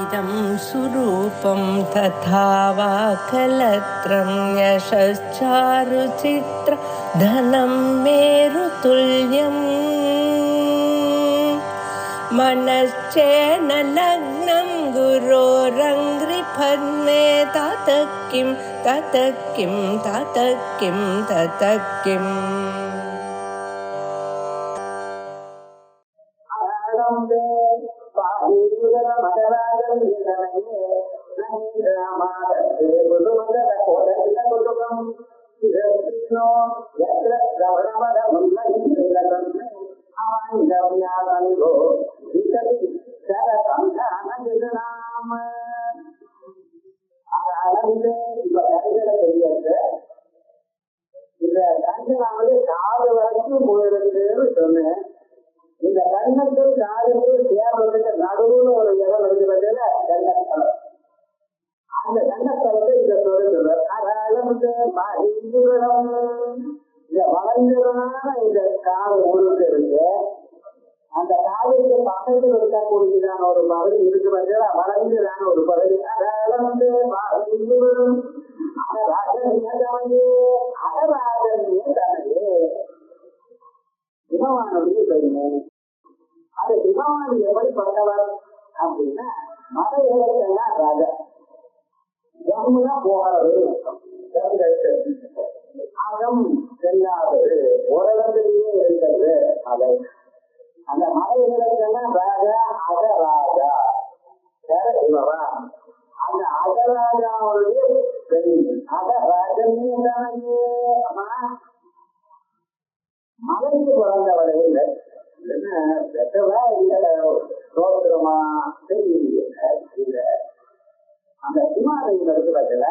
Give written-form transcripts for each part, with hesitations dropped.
इदं सुरूपं तथा वा कलत्रं यशश्चारुचित्र धनं मेरुतुल्यम् मनश्चेन लग्नं गुरोरङ्घ्रिपद्मे ततः किं ततः किं ततः किं ततः किम् காது வரைக்கும் போயிருக்குன்னு சொன்னேன். இந்த கண்ணத்தில் காதுக்கு சேர்றதுக்கு நடுவுல ஒரு இடம் இருக்கிறதுல கண்ணஸ்தலம். அந்த கண்ணஸ்தலத்தை இங்க சொல்லுகிறார். இந்த வளைஞ்சதான இந்த காது முழுக்க இருக்கு. அந்த காதுக்கு பக்கத்தில் இருக்கக்கூடியதான ஒரு பகுதி இருக்கிறது, வளைஞ்சதான ஒரு பகுதி. சிவவானுடைய பெருமை. அது சிவவான் எப்படிப்பட்டவர் அப்படின்னா, மலைகளுக்கெல்லாம் ராஜா, ஜம்முனா போகிறது, அகம் செல்லாதது, உலகத்திலேயே இருக்கிறது. அதை அந்த மலைகளுக்கெல்லாம் ராஜா அகராஜா, சிவவா. அந்த அகராஜாவுடைய பெண் அகராஜன் மலைக்கு பிறந்தவரை இல்லை, சோத்திரமா தெரியல. அந்த சிமாலயம் இருக்கிறதுல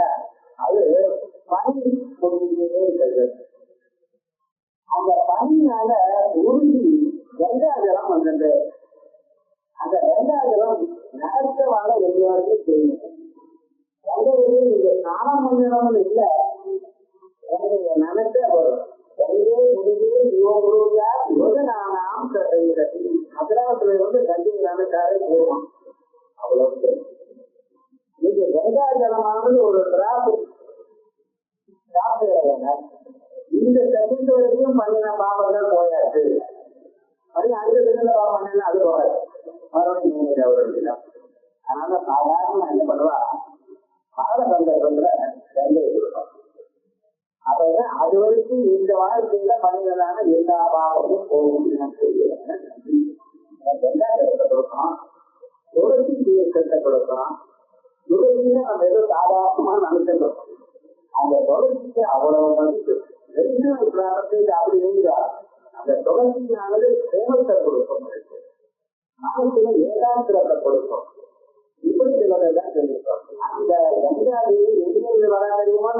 அது பனி பொருளிலே இருக்கிறது. அந்த பனியால உருகி கங்காஜலம் வந்தது. அந்த கங்காஜலம் நடத்தவாழ எல்லாருக்கும் தெரியும். கங்கையிலே நீங்க ஸ்நானம் பண்ணணும்னு இல்லை, கங்கையை நினைச்சா வரும். மதுராவத்துல இருந்து கங்கையிலான காரை போடுவான். அவ்வளவு நீங்க கங்கா ஜலமானது ஒரு டிராப் இந்த செகண்ட் வரைக்கும் பண்ணின பாவங்கள் போயாச்சு. அது அடுத்த செகண்ட்ல பாவம் அது போகாது, மறுபடியும் நீங்க அவர்கள். அதனால சாதாரண என்ன பண்ணுவா, கால சந்தர்ப்பத்துல கங்கையை கொடுப்பான். அப்பதான் அது வரைக்கும் இந்த வாழ்க்கையில பண்ணினதான எல்லா பாவமும் போகும். வெங்காயத்தை கொடுக்கலாம், துளசி தீர்க்கத்தை கொடுக்கலாம். துளசியில நம்ம ஏதோ சாதாரணமா நினைச்சிருக்கோம். அந்த துளசிக்கு அவ்வளவு மதிப்பு. அப்படி நீங்களா அந்த துளசியானது சேமத்தை கொடுக்கும், மனசுல ஏகாந்திரத்தை கொடுக்கும். இப்படி சிலதெல்லாம் சொல்லியிருக்கோம். அந்த கங்காதியை எங்கிருந்து வர தெரியுமா,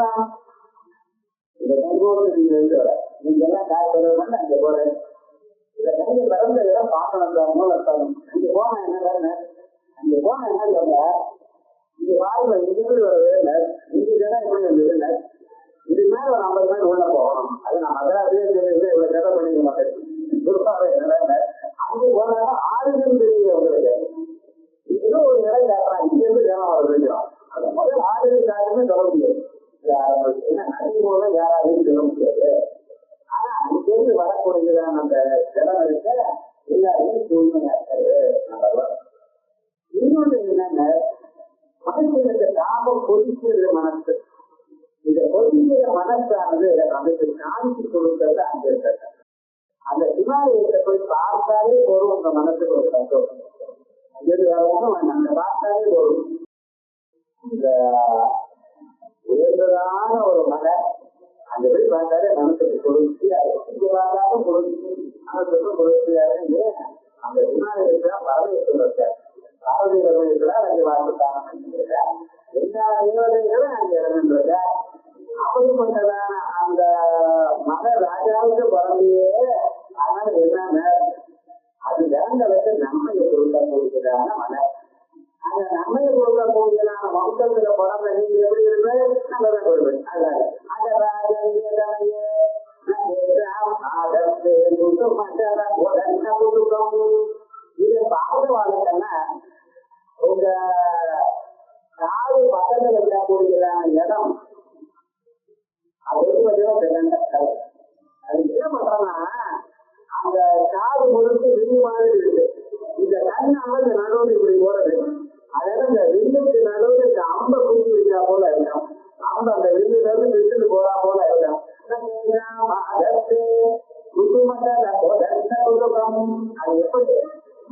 இந்த கங்கோத்திலிருந்து வர நீங்க எல்லாம் காய்ச்சல் அங்க போறேன். இந்த கங்கை பிறந்த இடம் பார்க்கணும், மூலத்தம். இங்க போனா என்ன, அங்க போனா என்ன சொல்ல, இங்க வாழ்ல இங்கிருந்து வருது, இங்க இடம் எப்படி இருந்தது, இது மேல ஒரு 50 பேர் உள்ள போகணும். அது நான் மதுராவே இவ்வளவு கதை பண்ணிக்க மாட்டேன். குறிப்பாக என்ன அங்க போனா ஆறுகள் தெரியல உங்களுக்கு. ஏதோ ஒரு இடம் காட்டுறான், இங்க இருந்து வேலை வர தெரியும். அந்த முதல் ஆறுகள் காட்டுன்னு சொல்ல முடியாது. நதி மூலம் யாராலையும் சொல்ல முடியாது. ஆனா அங்கிருந்து வரக்கூடியதான அந்த ஜலம் இருக்க எல்லாரையும் தூய்மையாக்குறது. இன்னொன்று என்னங்க, மனசுக்கு தாபம் கொதிக்கிறது மனசு. இந்த கொதிக்கிற மனசானது நமக்கு காமிச்சு கொடுக்கறது அங்க இருக்கிறது. அந்த சிவாலயத்தை போய் பார்த்தாலே போதும், உங்க மனசுக்கு ஒரு சந்தோஷம். அங்கிருந்து வரவும் அந்த பார்த்தாலே போதும். இந்த உயர்ந்ததான ஒரு மலை அங்க போய் பார்த்தாலே மனசுக்கு குளிர்ச்சியா இருக்கும். குளிர்ச்சி மனசுக்கும் குளிர்ச்சியாக அந்த விமானத்தான் பரமேஸ்வரர் பார்வதிதான் அங்கே வாழ்ந்துட்டாங்க. எல்லா தேவதைகளும் அங்க இறங்குன்றத அப்படிப்பட்டதான அந்த மக ராஜாவுக்கு பிறந்தையே. அதனால என்னங்க, அது இறந்தவருக்கு நன்மையை கொடுக்க போகிறதான மலை. அந்த நன்மையை கொடுக்க போகிறதான வம்சத்துல பிறந்த நீங்க எப்படி இருப்பேன், நல்லதான் கொடுப்பேன். அதான் அந்த ராஜனையே இது பாரத வாழ்க்கைன்னா உங்க பார்த்தீங்கன்னா அது என்ன பண்றோம்னா அந்த காது முழுக்க வில்லு மாதிரி இருக்கு. இந்த கண்ணால இந்த நடுவில் இப்படி போறது. அதனால இந்த வில்லுக்கு நடுவில் இந்த அம்பை குத்தி வைக்கிறா போல இருக்கும். அம்பை அந்த வில்லுல இருந்து விட்டுட்டு போறா போல இருக்கும். அது எப்படி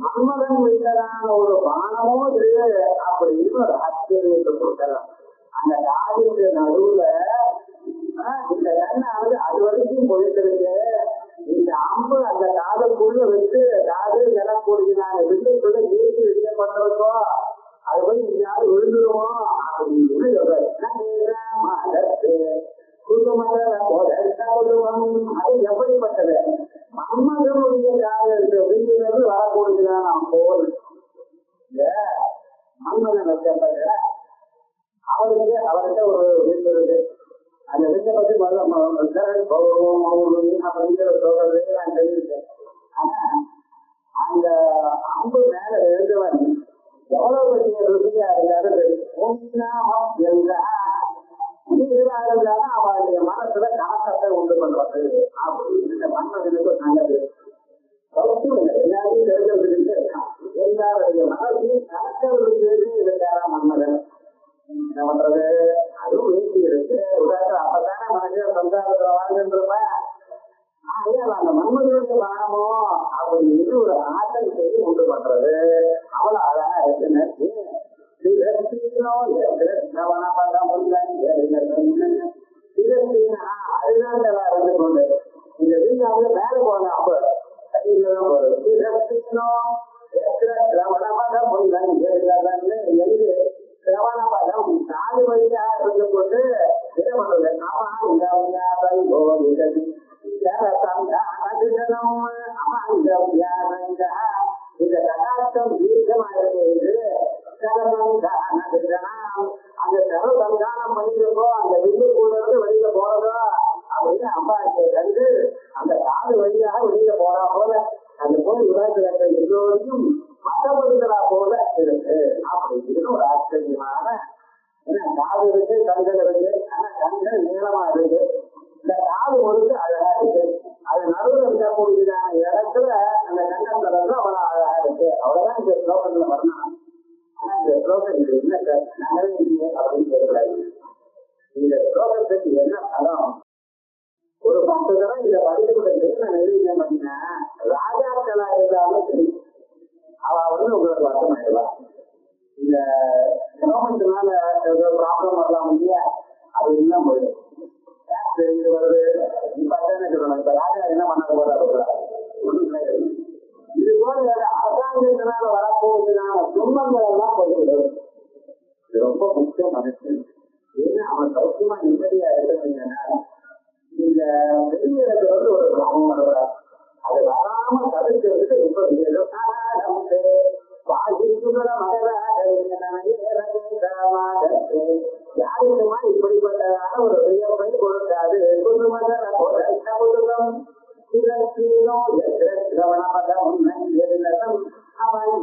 மன்மதன் வைத்ததான ஒரு பானமோ இது அப்படின்னு ஒரு ஆச்சரியத்தை கொடுக்கலாம். அந்த காதுக்கு நடுவுல இந்த கண்ணாவது அது வரைக்கும் போயிட்டு இருக்கு. இந்த அம்பு அந்த காதுக்குள்ள வச்சு காது நிலக்கூடிய நாங்க வில்லுக்குள்ள ஏற்றி வைக்கப்பட்டிருக்கோ அது போய் இங்கேயாவது விழுந்துருவோம் அப்படின்னு அது எப்படிப்பட்டது மன்மதனுடைய காதலுக்கு வில்லிலிருந்து வரக்கூடியதான் நாம் போல் மன்மதன் வச்சப்பட்ட அவர்கிட்ட ஒரு வில்லு இருக்கு. அந்த வில்லை பத்தி அப்படிங்கிற சொல்றதே நான் தெரிவித்தேன். ஆனா அந்த அம்பு மேல எழுதுவன் எவ்வளவு பெரிய ருசியா இருந்தாலும் இருந்தாலும் அவருடைய மனசுல கணக்கத்தை உண்டு பண்றது அப்படின்னு மன்னனுக்கு நல்லது. எல்லாரையும் தெரிஞ்சவர்களுக்கு இருக்கான். எல்லாருடைய மனசையும் கணக்கவர்களுக்கு இருக்காரா மன்மதன். என்ன பண்றது அதுவும் வீழ்ச்சி இருக்கு. அப்பதானே மனுஷன் சம்சாரத்துல வாழ்ந்துருப்பேன். அந்த மன்மதனுடைய பானமோ அப்படின்னு ஒரு ஆசையை உண்டு பண்றது அவ்வளவு அழகா இருக்கு. அதுதான் இருந்து கொண்டு இந்த வீட்டாவது மேல போன அப்ப சிரவணபதம் நாலு வழியாக இருந்து கொண்டு இந்த கடாட்சம் தீர்க்கமாகிறது. அந்த சர்வசந்தானம் பண்ணிருக்கோ அந்த வில்லு கூட இருந்து வெளியில போறதோ அப்படின்னு அம்பாசியை கண்டு அந்த காது வழியாக வெளியில போறா போல அந்த போய் உலகத்துல எல்லோரையும் மற்றவர்களா போல இருக்கு அப்படின்னு ஒரு ஆச்சரியமான. ஏன்னா காது இருக்கு கண்கள் இருக்கு. ஆனா கண்கள் நீளமா இருக்கு. இந்த காது ஒழுங்கு அழகா இருக்கு. அது நடுவில் இருக்கக்கூடியதான இடத்துல அந்த கண்ணத்துல இருந்து அவ்வளவு அழகா இருக்கு. அவ்வளவுதான் இந்த ஸ்லோகத்துல வரணும். ஆனா இந்த ஸ்லோகம் இது என்ன நகரே இல்லையே அப்படின்னு சொல்லக்கூடாது. இந்த ஸ்லோகத்துக்கு என்ன பலம் ஒரு 10 தடவை இதை படிக்கிறது நான் எழுதினேன் அப்படின்னா ராஜாக்களா இருந்தாலும் சரி அவ உங்களுக்கு அர்த்தம் ஆயிடுவா. இந்த கவர்மெண்ட்னால ஏதோ ப்ராப்ளம் வரலாம் இல்லையா அது எல்லாம் போயிடும். இது வருது இப்ப சொல்லணும். இப்ப ராஜா என்ன பண்ண போறாரு இது போல அரசாங்கத்தினால வரப்போகுதுனால துன்பங்கள் எல்லாம் போய்விடும். இது ரொம்ப முக்கியம் மனுஷன். ஏன்னா அவன் சௌக்கியமா நிம்மதியா இருக்கிறீங்கன்னா இந்த வெளியிடத்துல ஒரு கிராமம் வருவார். அது வராம தடுக்கிறதுக்கு ரொம்ப யாருக்குமா இப்படிப்பட்டதான ஒரு வியப்பை கொடுக்காது. அவன்